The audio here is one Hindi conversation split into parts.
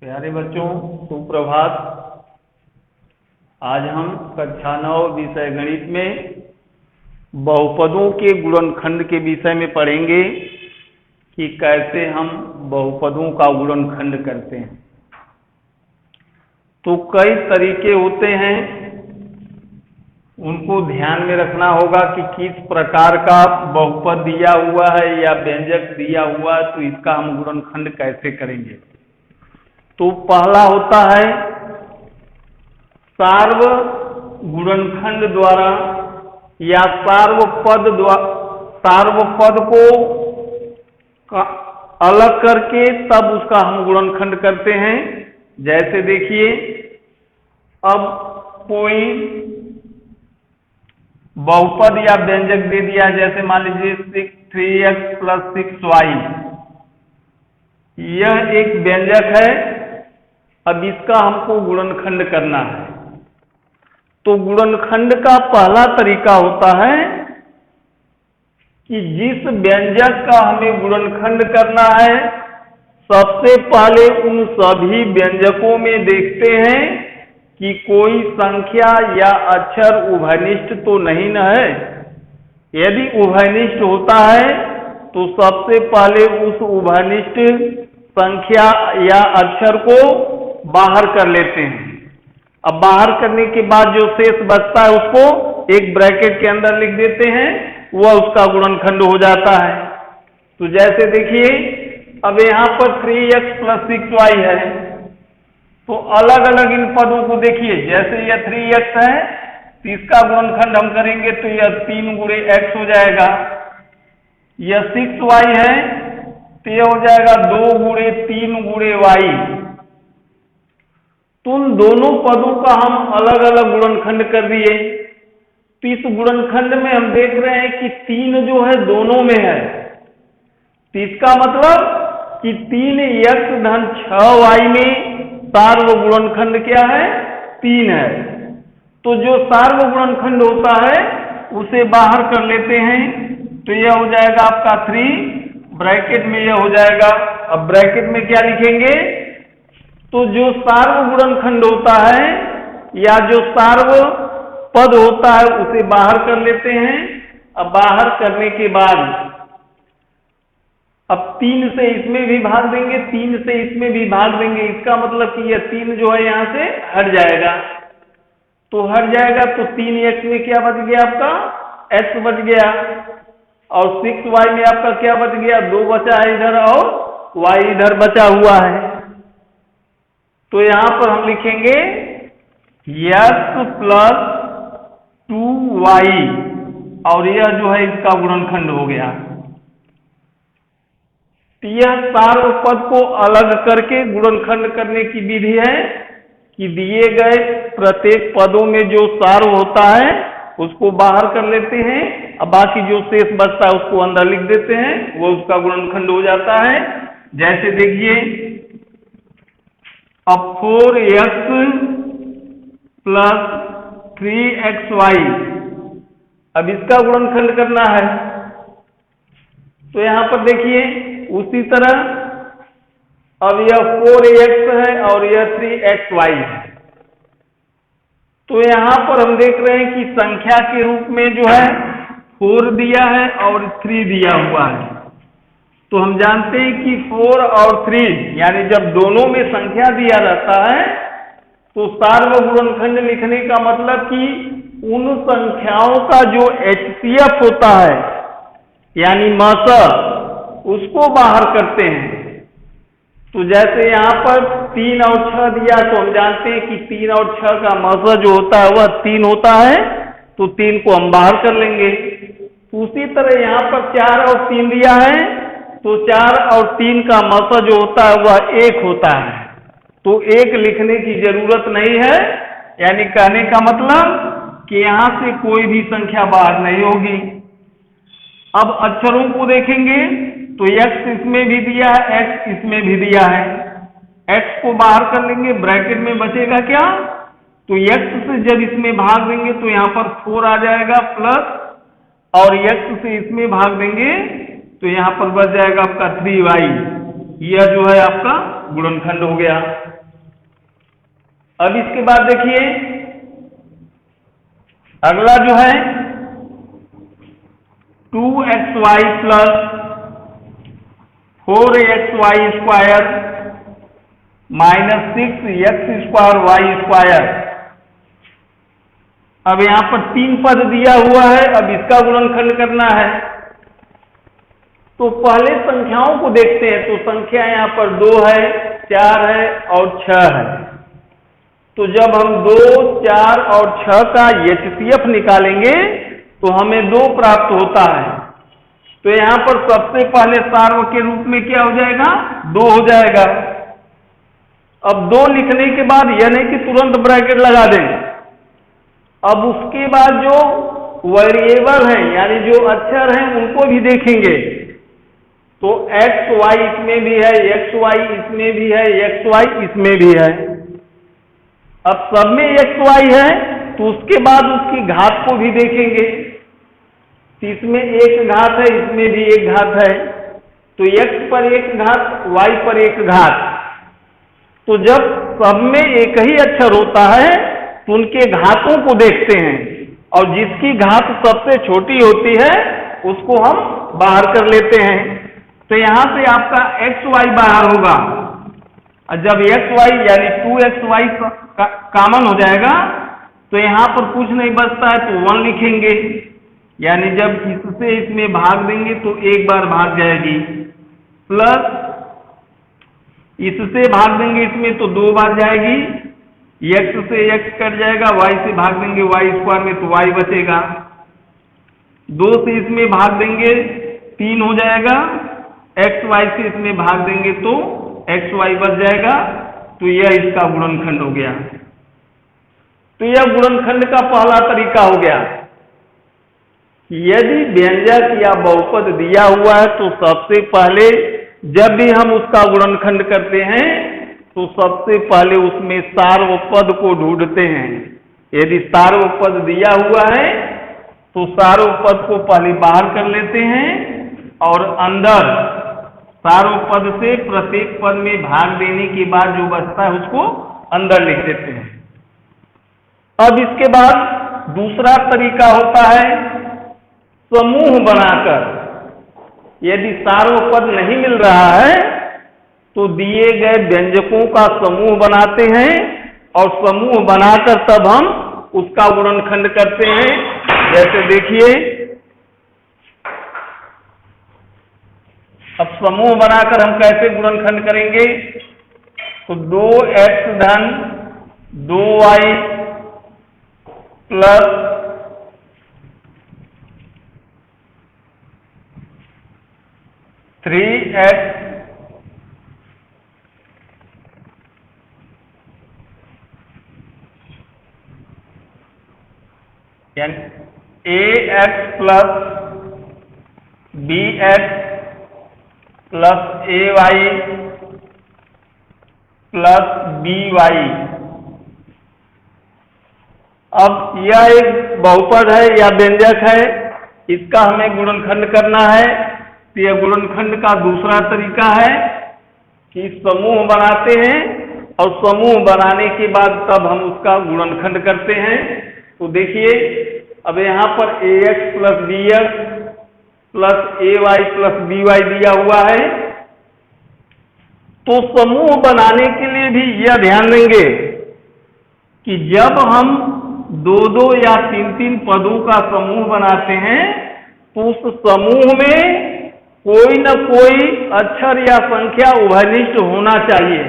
प्यारे बच्चों, सुप्रभात। आज हम कक्षा 9 विषय गणित में बहुपदों के गुणनखंड के विषय में पढ़ेंगे कि कैसे हम बहुपदों का गुणनखंड करते हैं। तो कई तरीके होते हैं, उनको ध्यान में रखना होगा कि किस प्रकार का बहुपद दिया हुआ है या व्यंजक दिया हुआ है, तो इसका हम गुणनखंड कैसे करेंगे। तो पहला होता है सार्व गुणनखंड द्वारा या सार्वपद को अलग करके तब उसका हम गुणनखंड करते हैं। जैसे देखिए, अब कोई बहुपद या व्यंजक दे दिया, जैसे मान लीजिए 3x + 6y, यह एक व्यंजक है। अब इसका हमको गुणनखंड करना है। तो गुणनखंड का पहला तरीका होता है कि जिस व्यंजक का हमें गुणनखंड करना है, सबसे पहले उन सभी व्यंजकों में देखते हैं कि कोई संख्या या अक्षर उभयनिष्ठ तो नहीं न है। यदि उभयनिष्ठ होता है तो सबसे पहले उस उभयनिष्ठ संख्या या अक्षर को बाहर कर लेते हैं। अब बाहर करने के बाद जो शेष बचता है उसको एक ब्रैकेट के अंदर लिख देते हैं, वह उसका गुणनखंड हो जाता है। तो जैसे देखिए, अब यहाँ पर 3x + 6y है, तो अलग अलग इन पदों को देखिए। जैसे यह 3x है तो इसका गुणनखंड हम करेंगे तो यह 3 × x हो जाएगा। यह 6y है तो यह हो जाएगा 2 × 3 × y। तो उन दोनों पदों का हम अलग अलग गुणनखंड कर दिए। तो इस गुणनखंड में हम देख रहे हैं कि 3 जो है दोनों में है। तो इसका मतलब कि 3x - 6y में सार्व गुणनखंड क्या है? 3 है। तो जो सार्व गुणनखंड होता है उसे बाहर कर लेते हैं। तो यह हो जाएगा आपका 3, ब्रैकेट में यह हो जाएगा। अब ब्रैकेट में क्या लिखेंगे? तो जो सार्व गुणनखंड होता है या जो सार्व पद होता है उसे बाहर कर लेते हैं। अब बाहर करने के बाद अब 3 से इसमें भी भाग देंगे, 3 से इसमें भी भाग देंगे। इसका मतलब कि यह 3 जो है यहां से हट जाएगा। तो हट जाएगा तो 3x में क्या बच गया? आपका x बच गया। और 6y में आपका क्या बच गया? 2 बचा है इधर और y इधर बचा हुआ है। तो यहां पर हम लिखेंगे x + 2y, और यह जो है इसका गुणनखंड हो गया। तो यह सार्वपद को अलग करके गुणनखंड करने की विधि है कि दिए गए प्रत्येक पदों में जो सार्व होता है उसको बाहर कर लेते हैं। अब बाकी जो शेष बचता है उसको अंदर लिख देते हैं, वो उसका गुणनखंड हो जाता है। जैसे देखिए, अब 4x + 3xy, अब इसका गुणनखंड करना है। तो यहां पर देखिए उसी तरह अब यह 4x है और यह 3xy है। तो यहां पर हम देख रहे हैं कि संख्या के रूप में जो है 4 दिया है और 3 दिया हुआ है। तो हम जानते हैं कि 4 और 3 यानी जब दोनों में संख्या दिया रहता है तो सार्व गुणनखंड लिखने का मतलब कि उन संख्याओं का जो HCF होता है यानी मसह, उसको बाहर करते हैं। तो जैसे यहाँ पर 3 और 6 दिया, तो हम जानते हैं कि 3 और 6 का मसह जो होता है वह 3 होता है, तो 3 को हम बाहर कर लेंगे। तो उसी तरह यहाँ पर 4 और 3 दिया है, तो 4 और 3 का मसह जो होता है वह 1 होता है। तो 1 लिखने की जरूरत नहीं है, यानी कहने का मतलब कि यहां से कोई भी संख्या बाहर नहीं होगी। अब अक्षरों को देखेंगे तो x इसमें भी दिया है, x इसमें भी दिया है। x को बाहर कर लेंगे, ब्रैकेट में बचेगा क्या? तो x से जब इसमें भाग देंगे तो यहाँ पर 4 आ जाएगा प्लस, और x से इसमें भाग देंगे तो यहाँ पर बच जाएगा आपका 3y। यह जो है आपका गुणनखंड हो गया। अब इसके बाद देखिए अगला जो है 2xy plus 4xy square minus 6x square Y square. अब यहां पर 3 पद दिया हुआ है, अब इसका गुणनखंड करना है। तो पहले संख्याओं को देखते हैं। तो संख्या यहां पर 2 है, 4 है और 6 है। तो जब हम 2, 4 और 6 का HCF निकालेंगे तो हमें 2 प्राप्त होता है। तो यहां पर सबसे पहले सार्व के रूप में क्या हो जाएगा, 2 हो जाएगा। अब 2 लिखने के बाद यह नहीं कि तुरंत ब्रैकेट लगा दें, अब उसके बाद जो वेरिएबल हैं यानी जो अक्षर हैं उनको भी देखेंगे। तो x y इसमें भी है, x y इसमें भी है, x y इसमें भी है। अब सब में x y है तो उसके बाद उसकी घात को भी देखेंगे। इसमें एक घात है, इसमें भी एक घात है। तो x पर एक घात, y पर एक घात। तो जब सब में एक ही अक्षर होता है तो उनके घातों को देखते हैं और जिसकी घात सबसे छोटी होती है उसको हम बाहर कर लेते हैं। तो यहां से आपका xy बाहर होगा और जब xy यानी 2xy कॉमन हो जाएगा तो यहां पर कुछ नहीं बचता है तो 1 लिखेंगे। यानी जब इससे इसमें भाग देंगे तो एक बार भाग जाएगी, प्लस इससे भाग देंगे इसमें तो 2 बार जाएगी, x से x कट जाएगा, y से भाग देंगे y स्क्वायर में तो y बचेगा, 2 से इसमें भाग देंगे 3 हो जाएगा, x y से इसमें भाग देंगे तो x y बच जाएगा। तो यह इसका गुणनखंड हो गया। तो यह गुणनखंड का पहला तरीका हो गया। यदि व्यंजक या बहुपद दिया हुआ है तो सबसे पहले जब भी हम उसका गुणनखंड करते हैं तो सबसे पहले उसमें सार्वपद को ढूंढते हैं। यदि सार्वपद दिया हुआ है तो सार्वपद को पहले बाहर कर लेते हैं और अंदर सार्वपद से प्रत्येक पद में भाग देने के बाद जो बचता है उसको अंदर लिख देते हैं। अब इसके बाद दूसरा तरीका होता है समूह बनाकर। यदि सार्वपद नहीं मिल रहा है तो दिए गए व्यंजकों का समूह बनाते हैं और समूह बनाकर तब हम उसका गुणनखंड करते हैं। जैसे देखिए अब समूह बनाकर हम कैसे गुणनखंड करेंगे। तो 2x धन 2y प्लस 3x यानी ax plus bx plus ay plus by। अब यह एक बहुपद है या व्यंजक है, इसका हमें गुणनखंड करना है। तो यह गुणनखंड का दूसरा तरीका है कि समूह बनाते हैं और समूह बनाने के बाद तब हम उसका गुणनखंड करते हैं। तो देखिए अब यहाँ पर ax plus bx plus ay plus by दिया हुआ है। तो समूह बनाने के लिए भी यह ध्यान देंगे कि जब हम 2-2 या 3-3 पदों का समूह बनाते हैं तो उस समूह में कोई न कोई अक्षर या संख्या उभयनिष्ठ होना चाहिए।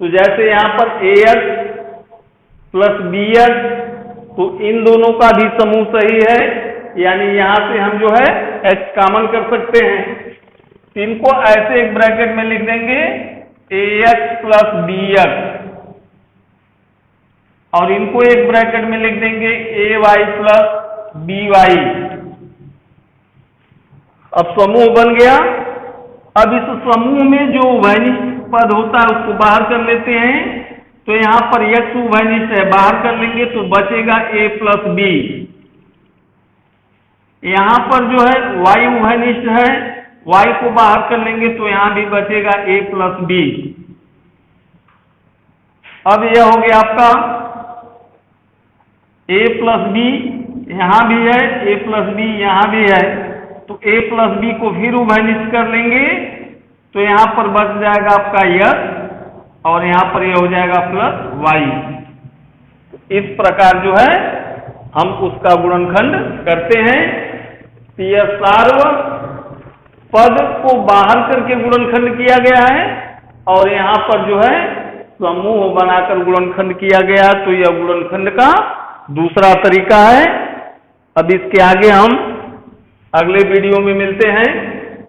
तो जैसे यहाँ पर ax प्लस bx तो इन दोनों का भी समूह सही है, यानी यहां से हम जो है x कॉमन कर सकते हैं। इनको ऐसे एक ब्रैकेट में लिख देंगे ax प्लस bx और इनको एक ब्रैकेट में लिख देंगे ay प्लस by। अब समूह बन गया। अब इस समूह में जो उभयनिष्ठ पद होता है उसको बाहर कर लेते हैं। तो यहां पर x उभयनिष्ठ है, बाहर कर लेंगे तो बचेगा a प्लस b। यहां पर जो है y उभयनिष्ठ है, y को बाहर कर लेंगे तो यहां भी बचेगा a प्लस b। अब यह हो गया आपका a प्लस बी, यहां भी है a प्लस बी, यहां भी है, तो a प्लस बी को फिर उभयनिष्ठ कर लेंगे तो यहां पर बच जाएगा आपका यस और यहां पर यह हो जाएगा प्लस वाई। इस प्रकार जो है हम उसका गुणनखंड करते हैं। यह सार्व पद को बाहर करके गुणनखंड किया गया है और यहां पर जो है समूह बनाकर गुणनखंड किया गया, तो यह गुणनखंड का दूसरा तरीका है। अब इसके आगे हम अगले वीडियो में मिलते हैं।